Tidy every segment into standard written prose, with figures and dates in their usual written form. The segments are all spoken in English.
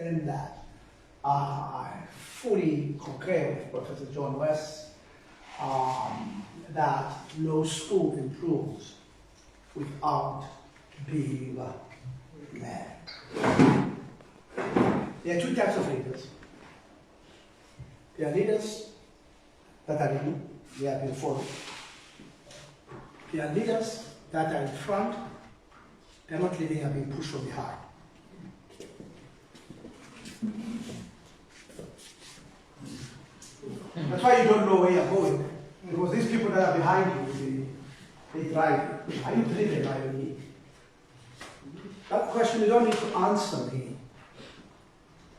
in that I fully concur with Professor John West that no school improves without being led. There are two types of leaders. There are leaders that are leading, they are being followed. There are leaders that are in front, they are not leading, they are being pushed from behind. That's why you don't know where you're going. Because these people that are behind you, they drive you. Are you driven by your need? That question you don't need to answer me.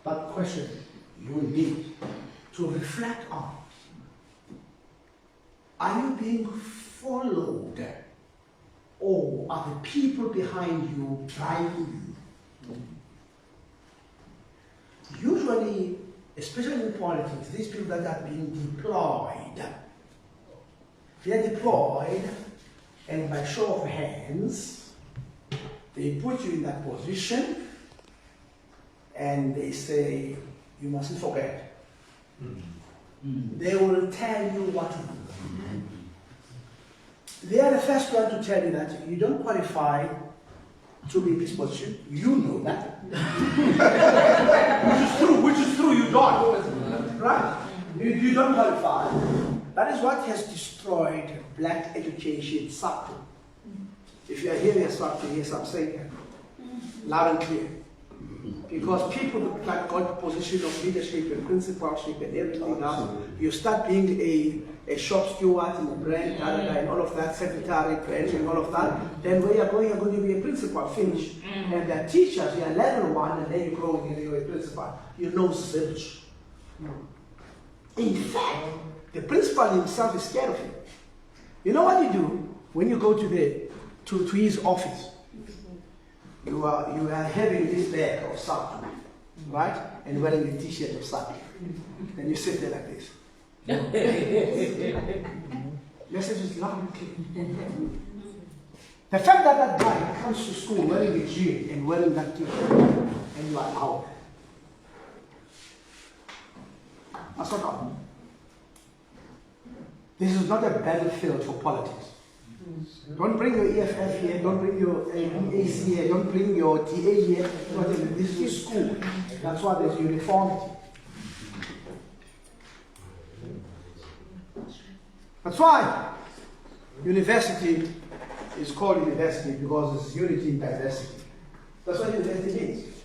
That question you need to reflect on. Are you being followed? Or are the people behind you driving you? Usually, especially in politics, these people that are being deployed, they are deployed, and by show of hands, they put you in that position, and they say, you mustn't forget. They will tell you what to do. They are the first one to tell you that you don't qualify to be in this position. You know that. which is true, you don't. Right? You don't qualify. That is what has destroyed black education subtly. If you are hearing something, yes, I'm saying that loud and clear. Because people that got position of leadership and principalship and everything else, you start being a shop steward in a brand, and all of that, secretary, branch, and all of that, then where you're going to be a principal, finish. And the teachers, you're level 1, and then you grow and you're a principal. You know zilch. In fact, the principal himself is scared of you. You know what you do when you go to his office? You are having this bag of something, right? And wearing a t-shirt or something. And you sit there like this. Message is loud and clear. The fact that that guy comes to school wearing a jean and wearing that t-shirt, and you are out. That's not all. This is not a battlefield for politics. Don't bring your EFF here, don't bring your EAC here, don't bring your TA here. This is school. That's why there's uniformity. That's why university is called university, because it's unity in diversity. That's what university means.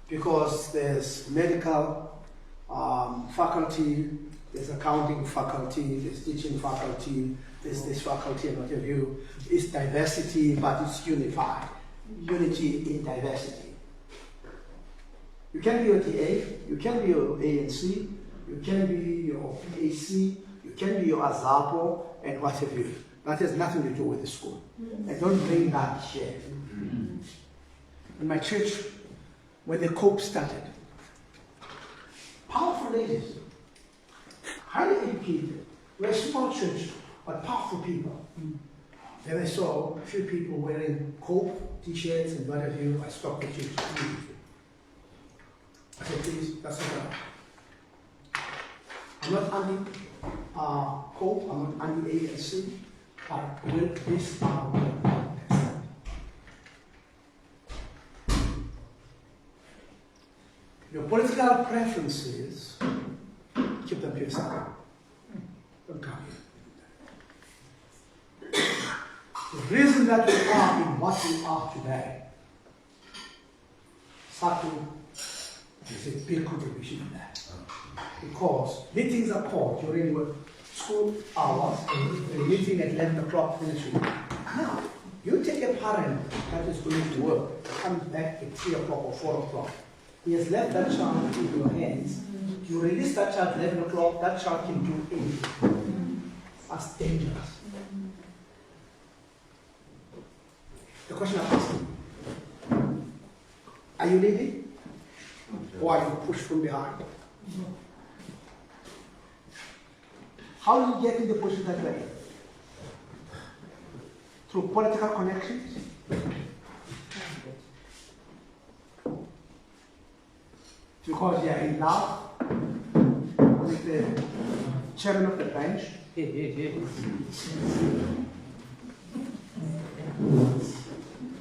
Because there's medical faculty, there's accounting faculty, there's teaching faculty, there's this faculty and what have you. It's diversity, but it's unified. Unity in diversity. You can be your TA, you can be your ANC, you can be your PAC, you can be your AZAPO, and what have you. That has nothing to do with the school. And don't bring that here. In my church, when the COPE started, powerful ladies, highly educated, we're a small church, but powerful people. Then I saw a few people wearing COPE t-shirts and what have you. I stopped the church immediately. I said, please, that's not right. I'm not anti-COPE, I'm not anti-ANC, but with this your political preferences, keep them to yourself. Don't come here. The reason that we are in what we are today, Satu is a big contribution to that. Because meetings are called during school hours, a meeting at 11 o'clock finishing. Now, you take a parent that is going to work, comes back at 3 o'clock or 4 o'clock. He has left that child in your hands. You release that child at 11 o'clock, that child can do anything. That's dangerous. The question I'm asking, are you leading? Or are you pushed from behind? How do you get in the position that way? Through political connections? because they are in love with the chairman of the bench.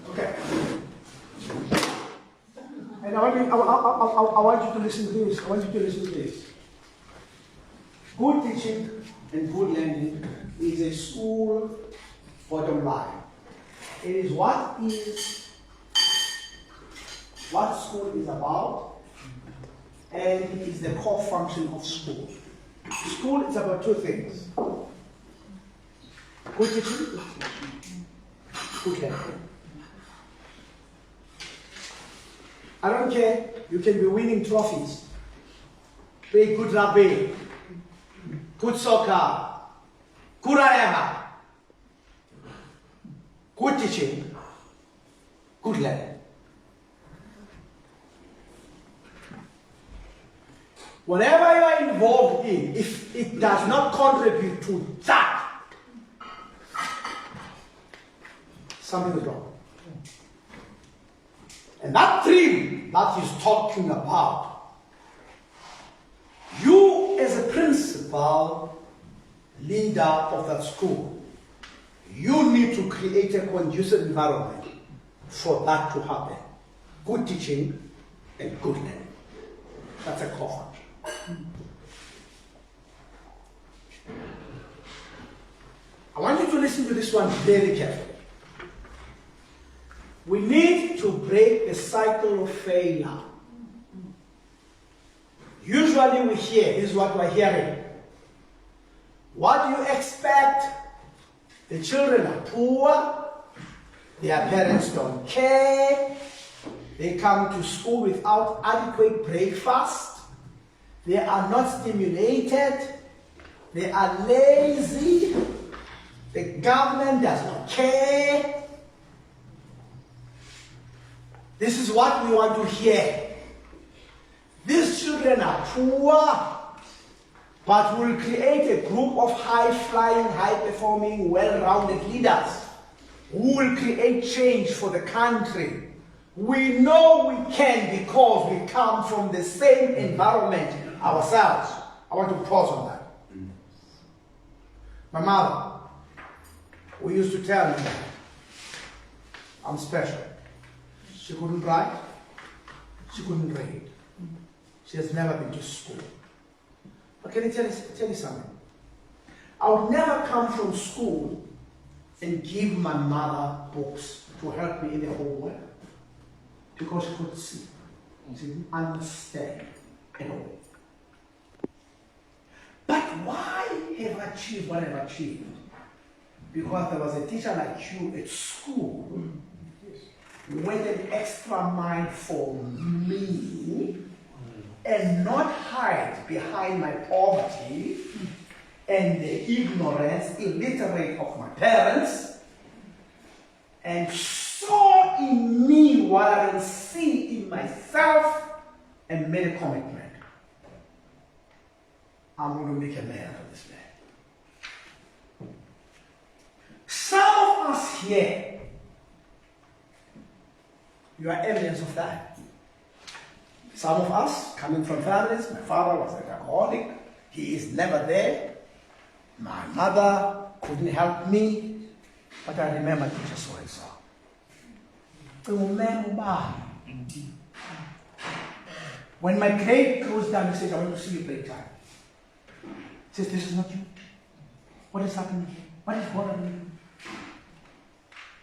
Okay. And I want you to listen to this. I want you to listen to this. Good teaching and good learning is a school bottom line. It is what school is about, and it is the core function of school. School is about two things: good teaching, good learning. I don't care, you can be winning trophies, play good rugby, good soccer, good whatever, good teaching, good learning. Whatever you are involved in, if it does not contribute to that, something is wrong. And that dream that he's talking about, you as a principal, leader of that school, you need to create a conducive environment for that to happen. Good teaching and good learning. That's a core function. I want you to listen to this one very carefully. We need to break the cycle of failure. Usually we hear, this is what we're hearing. What do you expect? The children are poor, their parents don't care, they come to school without adequate breakfast, they are not stimulated, they are lazy, the government does not care. This is what we want to hear. These children are poor, but we'll create a group of high-flying, high-performing, well-rounded leaders who will create change for the country. We know we can because we come from the same environment ourselves. I want to pause on that. My mother, we used to tell me, I'm special. She couldn't write, she couldn't read. She has never been to school. But can I tell you something? I would never come from school and give my mother books to help me in the homework because she could see. She didn't understand at all. But why have I achieved what I've achieved? Because there was a teacher like you at school who went an extra mile for me and not hide behind my poverty and the ignorance, illiterate of my parents, and saw in me what I didn't see in myself and made a commitment. I'm going to make a man of this man. Some of us here, you are evidence of that. Some of us, coming from families, my father was an alcoholic, he is never there. My mother couldn't help me, but I remember teacher so and so. When my grade closed down, he said, I want to see you play time. He says, this is not you. What is happening here? What is bothering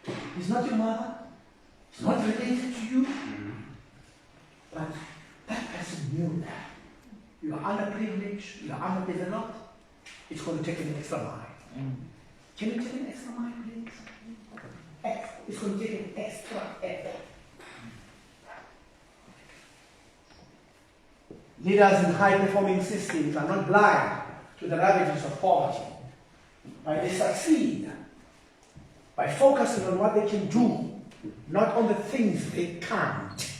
you? It's not your mother. It's not related to you. But that person knew that. You are underprivileged, you are underdeveloped. It's going to take an extra mile. Can you take an extra mile, please? It's going to take an extra effort. Leaders in high-performing systems are not blind to the ravages of poverty. But they succeed by focusing on what they can do, not on the things they can't.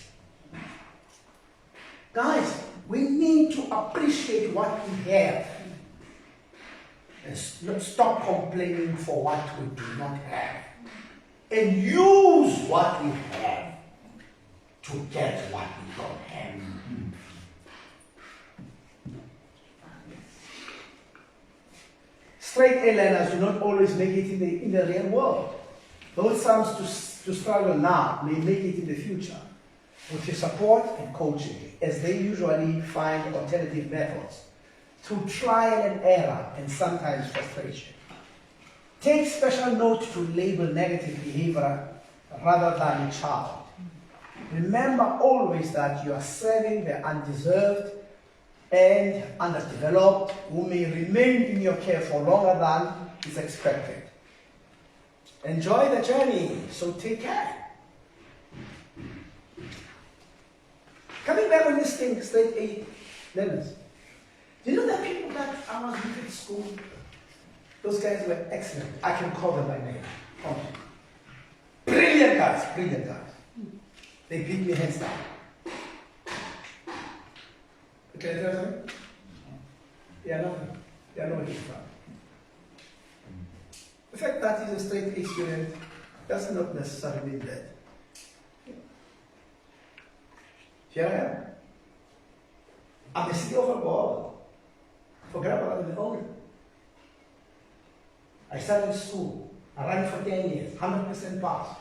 Guys, we need to appreciate what we have and stop complaining for what we do not have. And use what we have to get what we don't have. Straight A learners do not always make it in the real world. Those to struggle now may make it in the future with your support and coaching, as they usually find alternative methods through trial and error and sometimes frustration. Take special note to label negative behavior rather than a child. Remember always that you are serving the undeserved and underdeveloped who may remain in your care for longer than is expected. Enjoy the journey, so take care. Coming back on this thing, straight A learners. Do you know that people that I was with at school, those guys were excellent. I can call them by name. Oh. Brilliant guys, brilliant guys. They beat me hands down. Okay, is that something? Yeah, nothing. Yeah, no he's from. The fact that he's a straight A student does not necessarily mean that. Here I am. I'm the city of a God. Forget about the owner. I started school. I ran for 10 years, 100% pass.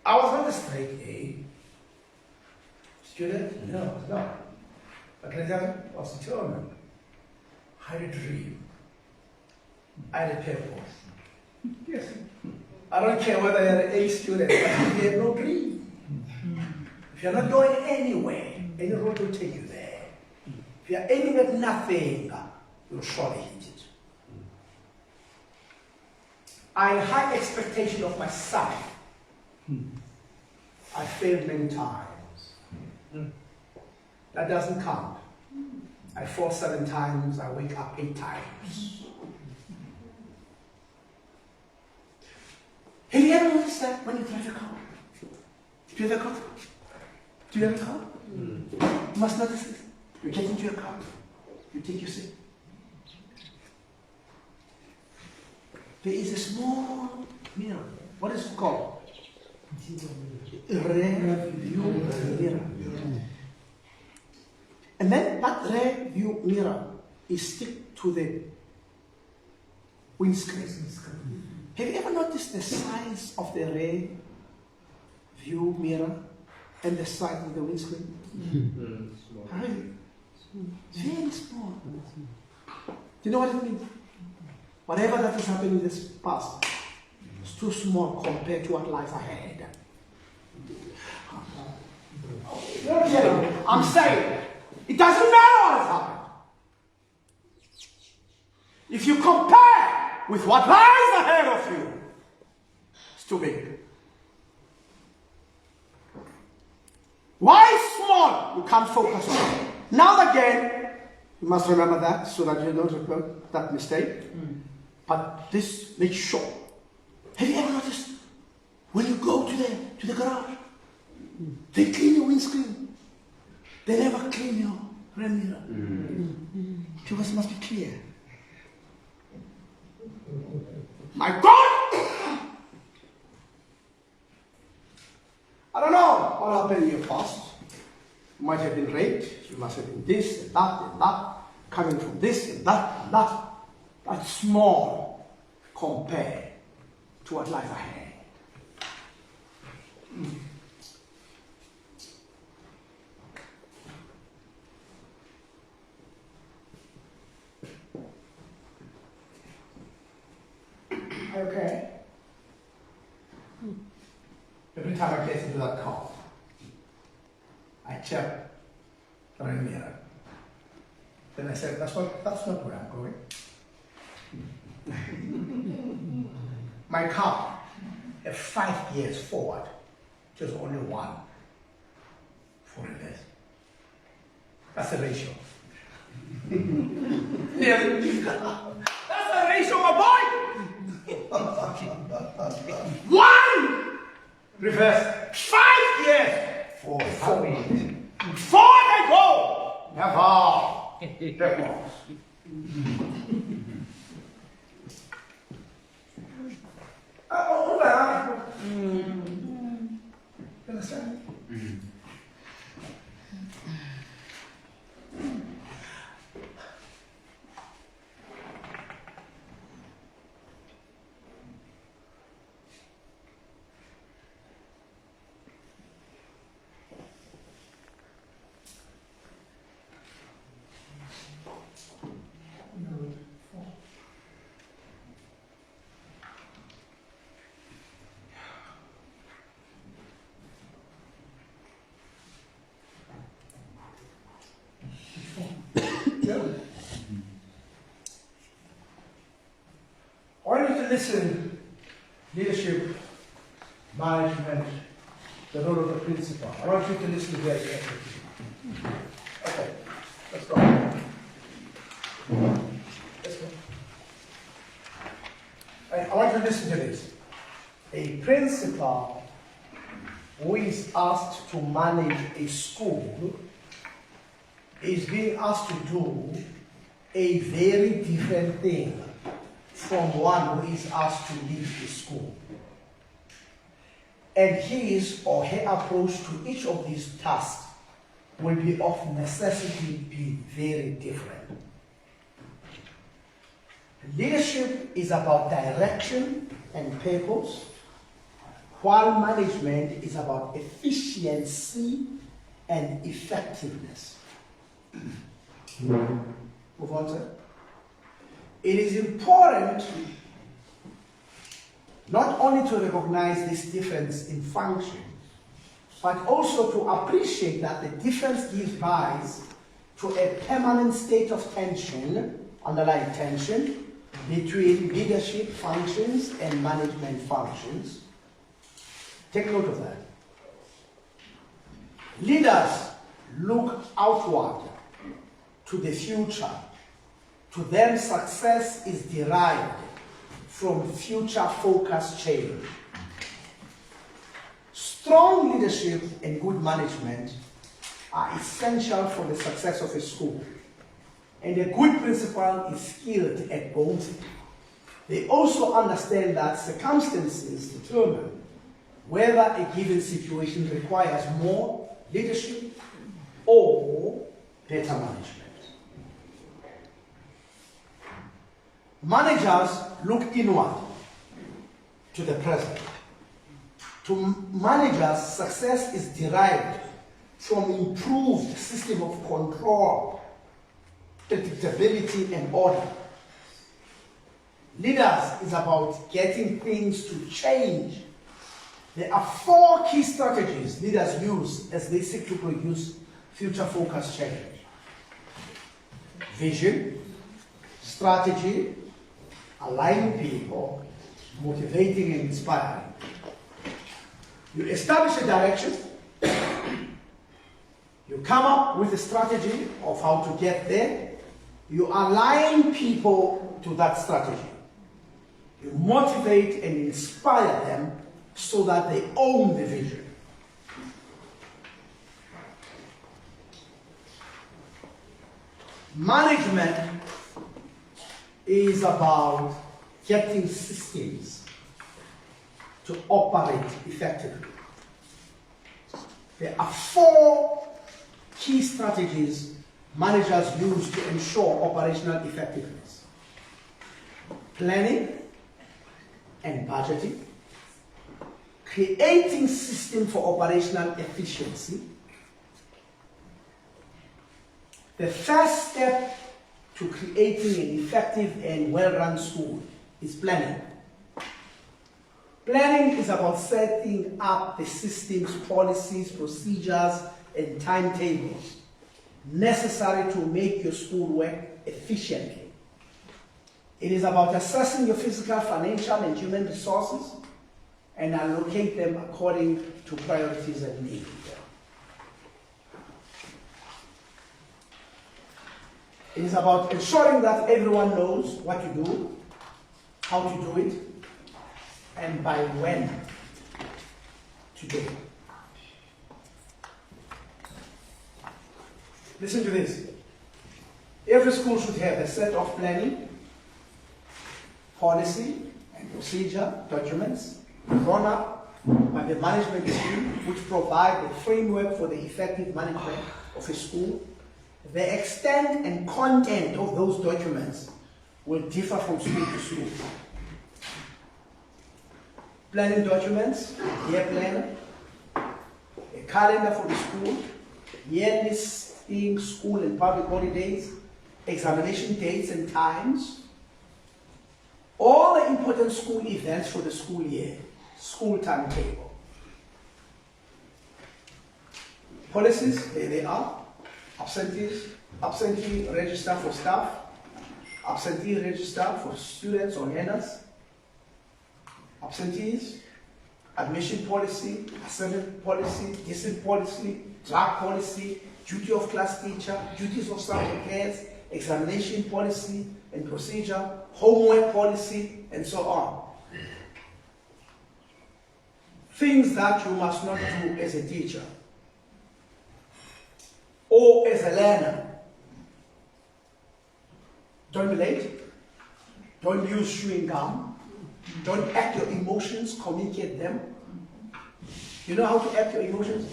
I was not a straight A student. No, I was not. But I was determined. I had a dream. I had a purpose. Yes. I don't care whether you're an A student, but if you have no dream, if you're not going anywhere, any road will take you there. If you're aiming at nothing, you'll surely hit it. I had high expectation of myself. I failed many times. That doesn't count. I fall 7 times, I wake up 8 times. Have you ever noticed that when you drive a car? Do you have a car? Do you have a car? You must notice this. You get into your car, you take your seat. There is a small mirror. What is it called? Rev.View mirror. And then that rear-view mirror is stick to the windscreen. Have you ever noticed the size of the rear-view mirror and the size of the windscreen? Very small. Do you know what it means? Whatever that is happening in this past is too small compared to what lies ahead. I'm saying, it doesn't matter what has happened. If you compare with what lies ahead of you, it's too big. Why small? You can't focus on it. Now again, you must remember that so that you don't repeat that mistake. But this makes sure. Have you ever noticed when you go to the garage, they clean your windscreen. They never clean your rear mirror. Because it must be clear. My God! I don't know what happened in your past. You might have been raped. You must have been this and that, coming from this and that and that. That's small compared to what lies ahead. Okay. Every time I get into that car, I check the rear mirror. Then I said, that's not where I'm going. My car, at 5 years forward, just only 1 for reverse. That's the ratio. That's the ratio, my boy! 1 reverse, 5 years forward. Forward I go! Never backwards. Understand? listen, leadership, management, the role of the principal. I want you to listen very carefully. Okay, let's go. Let's go. I want you to listen to this. A principal who is asked to manage a school is being asked to do a very different thing from one who is asked to lead the school. And his or her approach to each of these tasks will be of necessity be very different. Leadership is about direction and purpose, while management is about efficiency and effectiveness. Move on, sir. It is important not only to recognize this difference in function, but also to appreciate that the difference gives rise to a permanent state of tension, underlying tension, between leadership functions and management functions. Take note of that. Leaders look outward to the future. To them, success is derived from future-focused change. Strong leadership and good management are essential for the success of a school. And a good principal is skilled at both. They also understand that circumstances determine whether a given situation requires more leadership or better management. Managers look inward to the present. To managers, success is derived from improved system of control, predictability, and order. Leaders is about getting things to change. There are 4 key strategies leaders use as they seek to produce future-focused change. Vision, strategy, aligning people, motivating and inspiring. You establish a direction, you come up with a strategy of how to get there, you align people to that strategy. You motivate and inspire them so that they own the vision. Management is about getting systems to operate effectively. There are 4 key strategies managers use to ensure operational effectiveness: planning and budgeting, creating system for operational efficiency. The first step to creating an effective and well-run school is planning. Planning is about setting up the systems, policies, procedures, and timetables necessary to make your school work efficiently. It is about assessing your physical, financial, and human resources and allocate them according to priorities and needs. It is about ensuring that everyone knows what to do, how to do it, and by when to do it. Listen to this. Every school should have a set of planning, policy, and procedure documents drawn up by the management team, which provide the framework for the effective management of a school. The extent and content of those documents will differ from school to school. Planning documents, year planner, a calendar for the school, year listing school and public holidays, examination dates and times, all the important school events for the school year, school timetable. Policies, there they are. Absentee register for staff, absentee register for students or learners, absentees, admission policy, assignment policy, discipline policy, drug policy, duty of class teacher, duties of subject heads, examination policy and procedure, homework policy, and so on. Things that you must not do as a teacher or as a learner. Don't be late. Don't use chewing gum. Don't act your emotions, communicate them. You know how to act your emotions?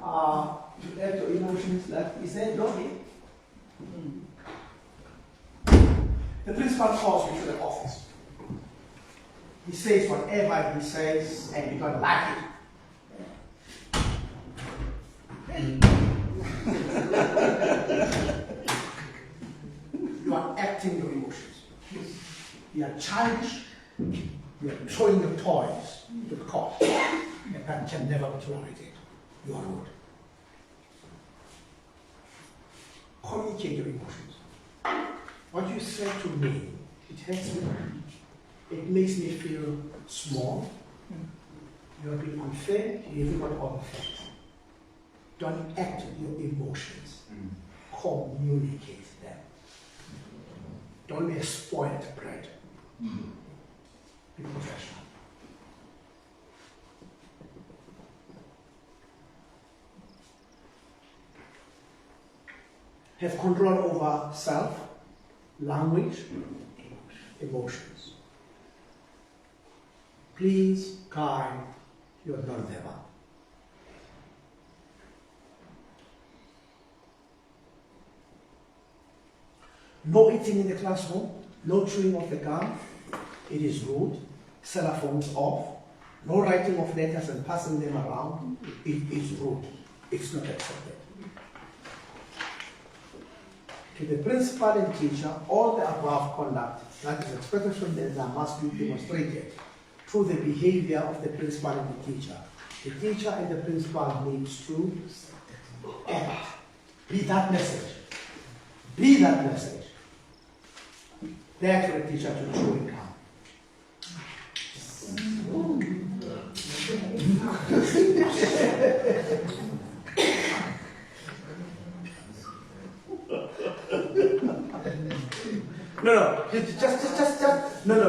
To act your emotions like he said, don't The principal calls me to the office. He says whatever he says, and you don't like it. You are acting your emotions. You are childish. You are throwing your toys to the court. And that can never be tolerated. You are rude. Communicate your emotions. What you say to me, it hurts me. It makes me feel small. You are being unfair to everybody other things. Don't act your emotions. Communicate them. Don't be a spoiled brat. Be professional. Have control over self, language, emotions. Please guide your non-verbal. No eating in the classroom, no chewing of the gum, it is rude. Cell phones off, no writing of letters and passing them around, it is rude. It's not accepted. To the principal and teacher, all the above conduct that is expected from them must be demonstrated through the behavior of the principal and the teacher. The teacher and the principal needs to act. Be that message. Be that message. Dare for the teacher to chew and come.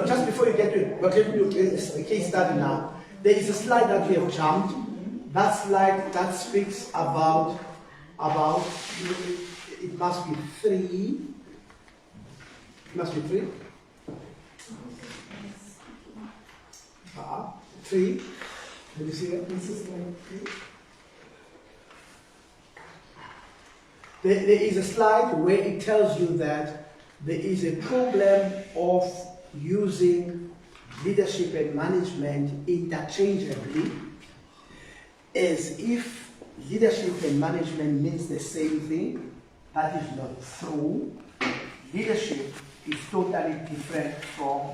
Just before you get to it, we're going to do a case study now. There is a slide that we have jumped. That slide that speaks about it must be three. It must be three. Three. Let me see that. This is slide 3. There is a slide where it tells you that there is a problem of using leadership and management interchangeably, as if leadership and management means the same thing. That is not true. Leadership is totally different from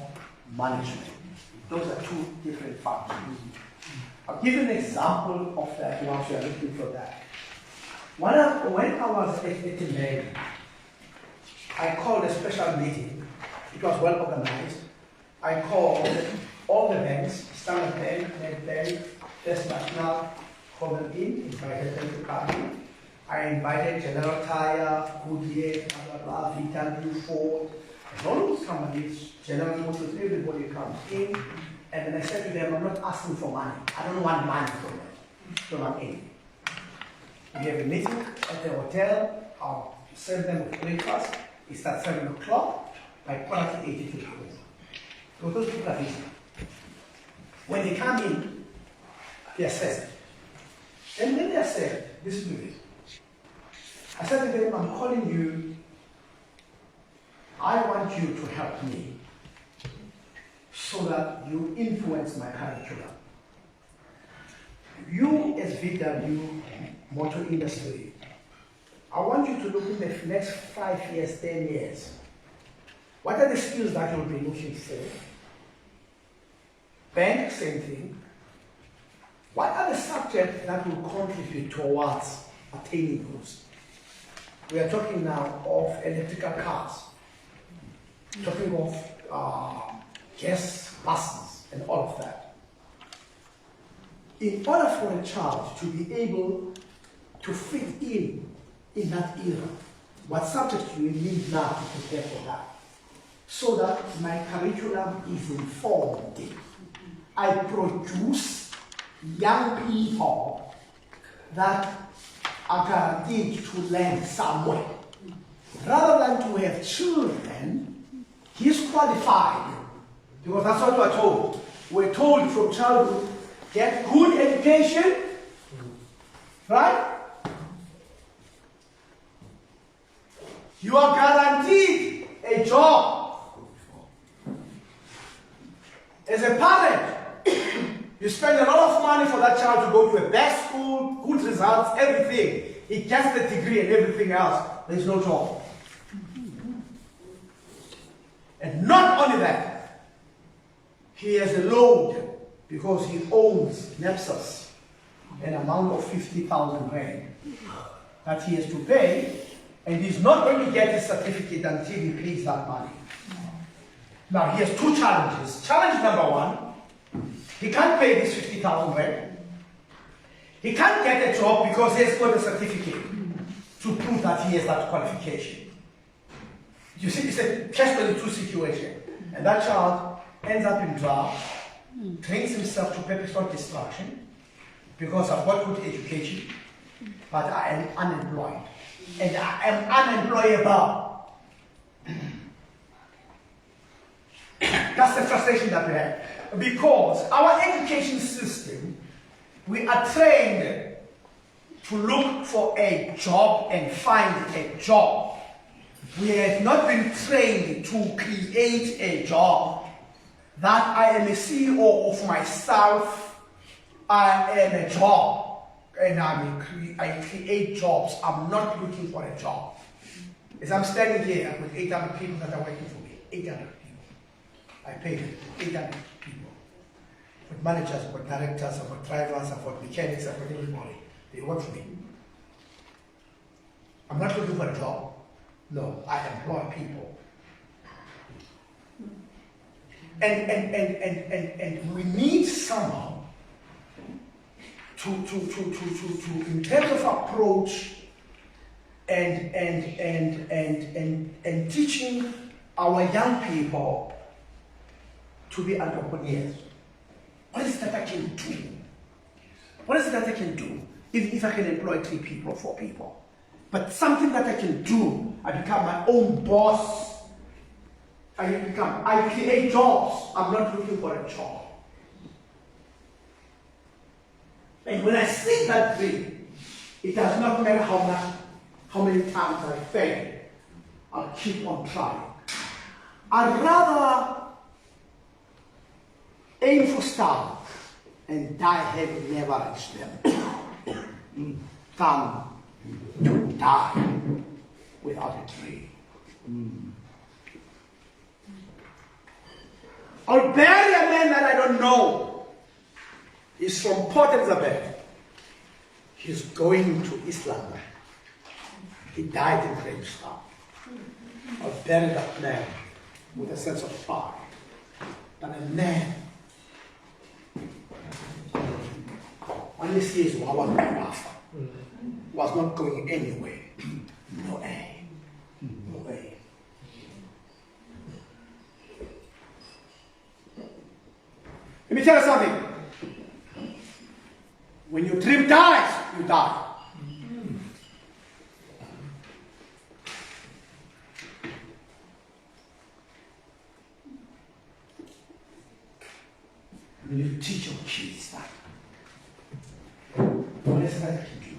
management. Those are two different functions. I'll give you an example of that once you are looking for that. When I was at May, I called a special meeting. It was well organized. I called all the banks, Standard Bank, Nedbank, First National, called them in, invited them to come. I invited General Tire, Goodyear, Vita, Ford, and all those companies, General Motors, everybody comes in. And then I said to them, I'm not asking for money. I don't want money from them. So I'm in. We have a meeting at the hotel. I'll send them with breakfast. It's at 7 o'clock. By 8:82 people. So those people are busy. When they come in, they are sad. And when they are sad, listen to this. I said to them, I'm calling you. I want you to help me so that you influence my curriculum. You as VW motor industry, I want you to look in the next 5 years, 10 years. What are the skills that you'll be looking for? Bank, same thing. What are the subjects that will contribute towards attaining those? We are talking now of electrical cars, talking of gas buses, and all of that. In order for a child to be able to fit in that era, what subject do you need now to prepare for that? So that my curriculum is informed. I produce young people that are guaranteed to land somewhere. Rather than to have children, he's qualified. Because that's what we're told. We're told from childhood, get good education, right? You are guaranteed a job. As a parent, you spend a lot of money for that child to go to a best school, good results, everything. He gets the degree and everything else. There's no job. And not only that, he has a load because he owns Nepsas an amount of 50,000 rand that he has to pay, and he's not going to get his certificate until he pays that money. Now, he has two challenges. Challenge number one, he can't pay this 50,000 rand. He can't get a job because he has got a certificate to prove that he has that qualification. You see, it's a catch-22 situation. And that child ends up in jail, trains himself to perpetual destruction because I've got good education, but I am unemployed. And I am unemployable. That's the frustration that we have. Because our education system, we are trained to look for a job and find a job. We have not been trained to create a job. That I am a CEO of myself, I am a job, and I create jobs. I'm not looking for a job. As I'm standing here with 800 people that are working for me, 800 people. I pay them, 800 people. I've got managers, I've got directors, I've got drivers, I've got mechanics, I've got everybody. They work for me. I'm not looking for a job. No, I employ people. And we need somehow to in terms of approach and teaching our young people to be entrepreneurs. What is it that I can do? What is it that I can do if I can employ 3 people or 4 people? But something that I can do, I become my own boss. I create jobs. I'm not looking for a job. And when I see that dream, it does not matter how many times I fail. I'll keep on trying. I'd rather aim for stars and die having never reached them than to die without a dream. I'll bury a man that I don't know. He's from Port Elizabeth. He's going to Islam. He died in Rev.Sicelo. I'll bury that man with a sense of pride. But a man, when he sees Wawa was not going anywhere. No way. No way. Let me tell you something. When your dream dies, you die. When you teach your kids that, what is that I can do?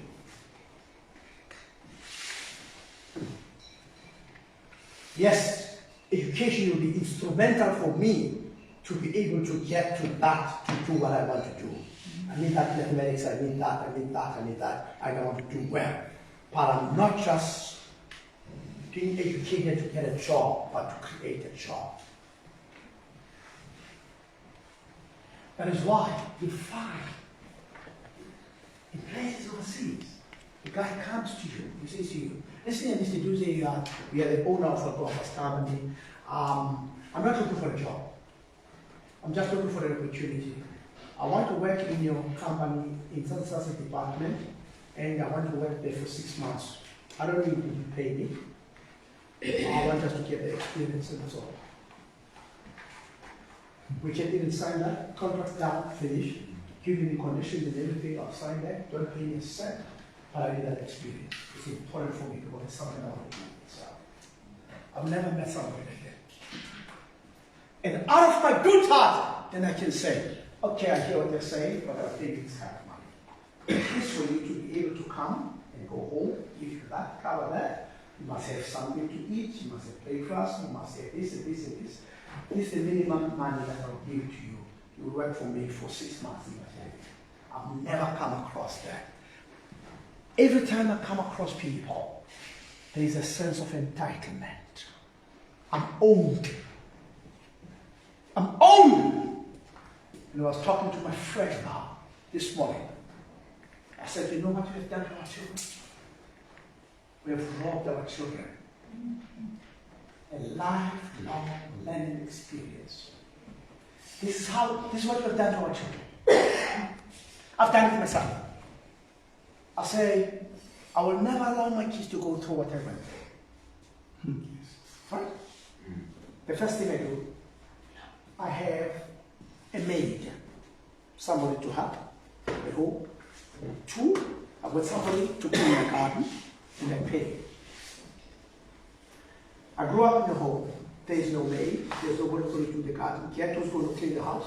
Yes, education will be instrumental for me to be able to get to that, to do what I want to do. I need that mathematics, I need that, I need that, I need that. I want to do well. But I'm not just being educated to get a job, but to create a job. That is why you find in places overseas, the guy comes to you, he says to you, listen, Mr. Duze, you are the owner of a company. I'm not looking for a job. I'm just looking for an opportunity. I want to work in your company in such a department, and I want to work there for 6 months. I don't need you to pay me. I want us to get the experience and that's all. We can even sign that contract down, finish, give you the conditions and everything. I'll sign that. Don't pay me a cent, but I need that experience. It's important for me because it's something I want to do. So I've never met somebody like that. And out of my good heart, then I can say, okay, I hear what they're saying, but I'll take this kind of money. It's for you to be able to come and go home, give you that, cover that. You must have something to eat, you must have breakfast, you must have this and this and this. This is the minimum money that I'll give to you. You work for me for 6 months. I've never come across that. Every time I come across people, there is a sense of entitlement. I'm owned. I'm owned. And I was talking to my friend now this morning. I said, you know what we have done to our children? We have robbed our children. A lifelong learning experience. This is what we have done to our children. I've done it with my son. I say, I will never allow my kids to go through what I went through. Right? The first thing I do, I have a maid, somebody to help at home. 2, I've got somebody to clean my garden, and I pay. I grew up in a home. There is no maid. There's nobody going to do the garden. Guess who's going to clean the house?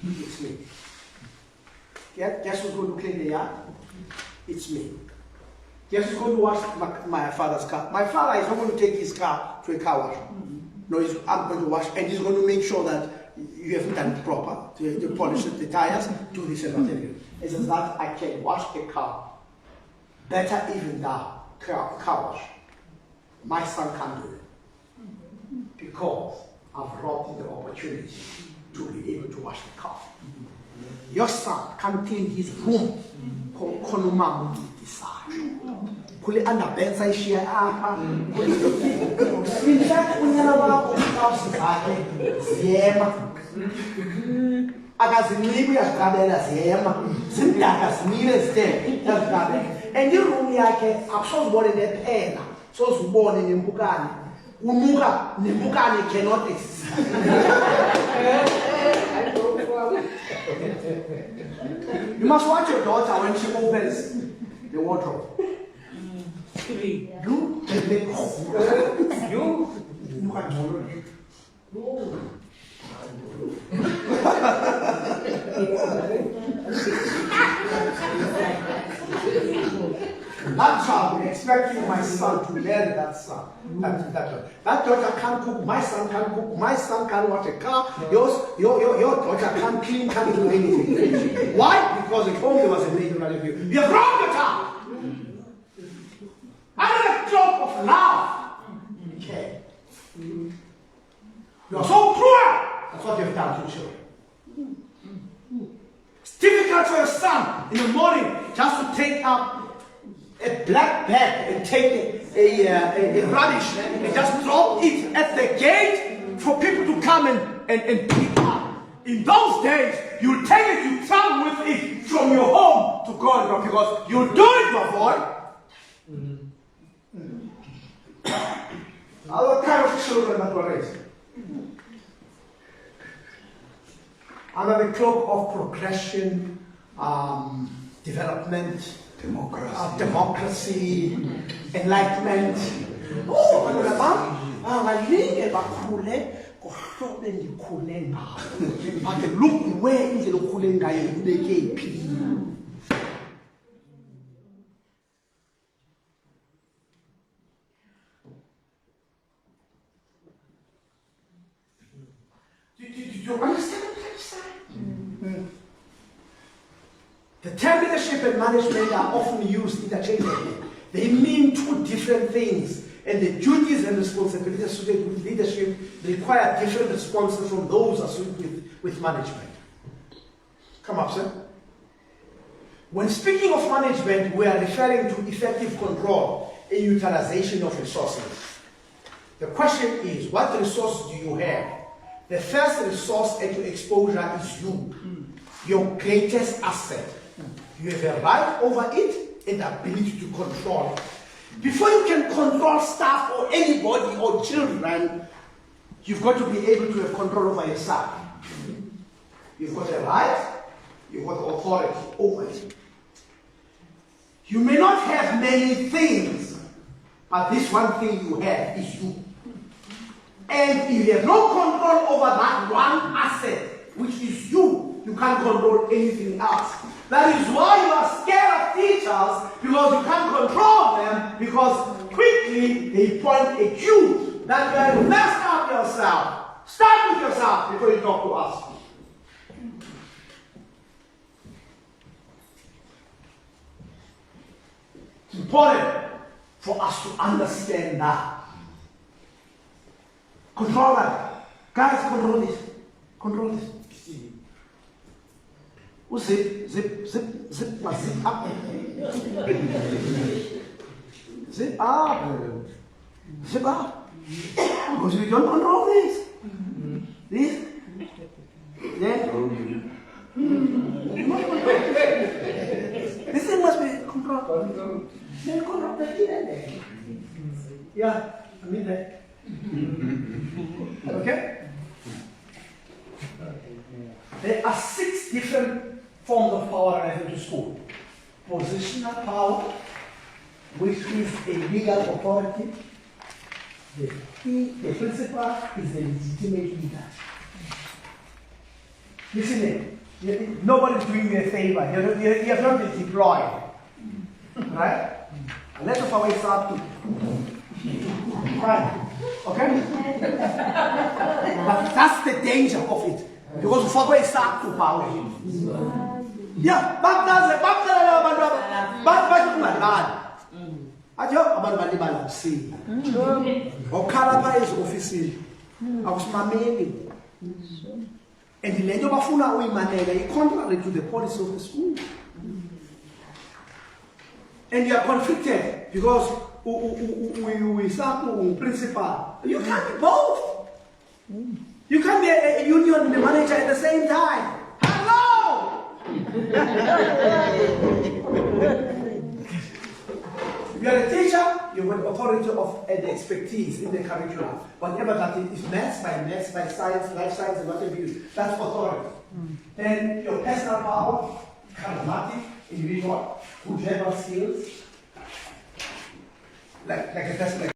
It's me. Guess who's going to clean the yard? It's me. Guess who's going to wash my father's car? My father is not going to take his car to a car wash. No, I'm going to wash, and he's going to make sure that you have done it proper. To polish the tires, do this and whatever. It's just that I can wash a car better even than car wash. My son can't do it because I've robbed the opportunity to be able to wash the car. Your son can clean his room. Kule anabenza ishia hapa. In fact, unyana wako house zake ziyema. Akazinyibu yakabela ziyema. Zindaka zimile zite yakabela. And your room yake absolutely born in the pen. So born in Mbukani. Umuka Mbukani cannot exist. You must watch your daughter when she opens the wardrobe. You That child expecting my son to marry that son. That daughter can't cook, my son can't cook, my son can't wash a car, your daughter can't clean, can't do anything. Why? Because at home there was a major review. You have wrong the child! Under the joke of love. Okay. You are so cruel! That's what you have done to children. It's difficult for your son in the morning just to take up a black bag and take a rubbish and just drop it at the gate for people to come and pick up. In those days, you take it, you travel with it from your home to go and drop because you do it, my boy. Other kind of children that were raised under the cloak of progression, development, democracy, enlightenment. But look where is the Kulenga. Do you understand what I'm saying? The term leadership and management are often used interchangeably. They mean 2 different things, and the duties and responsibilities associated with leadership require different responses from those associated with management. Come up, sir. When speaking of management, we are referring to effective control and utilization of resources. The question is, what resources do you have the first resource at your exposure is you, your greatest asset. You have a right over it and the ability to control it. Before you can control staff or anybody or children, you've got to be able to have control over yourself. You've got a right, you've got authority over it. You may not have many things, but this one thing you have is you. And if you have no control over that one asset, which is you, you can't control anything else. That is why you are scared of teachers, because you can't control them, because quickly they point at you. That you have messed up yourself. Start with yourself before you talk to us. It's important for us to understand that. Control that. Guys, control this. Control this. Oh, zip up. Zip up. Zip up. Because we don't control this. This. Then. This thing must be controlled. Then control the here. Yeah, I mean that. Okay? There are 6 different forms of power I went to school. Positional power, which is a legal authority. The principal is the legitimate leader. Listen, nobody's doing you a favor. You have not been deployed. Right? Unless of our start to. Right. Okay? But that's the danger of it. Because for we start to power. Yeah, but that's it. But ajo abantu balibala kusini. Okhala pha office. Akusimameli. And le nto bafuna uyimanela contrary to the policy of the school. And you are conflicted because we start to principal. You can't be both. You can't be a union and a manager at the same time. Hello! If you are a teacher, you have authority of and expertise in the curriculum. Whatever that is maths, by science, life science, and whatever you use, that's authority. Then your personal power, charismatic, individual, who have skills, like a person like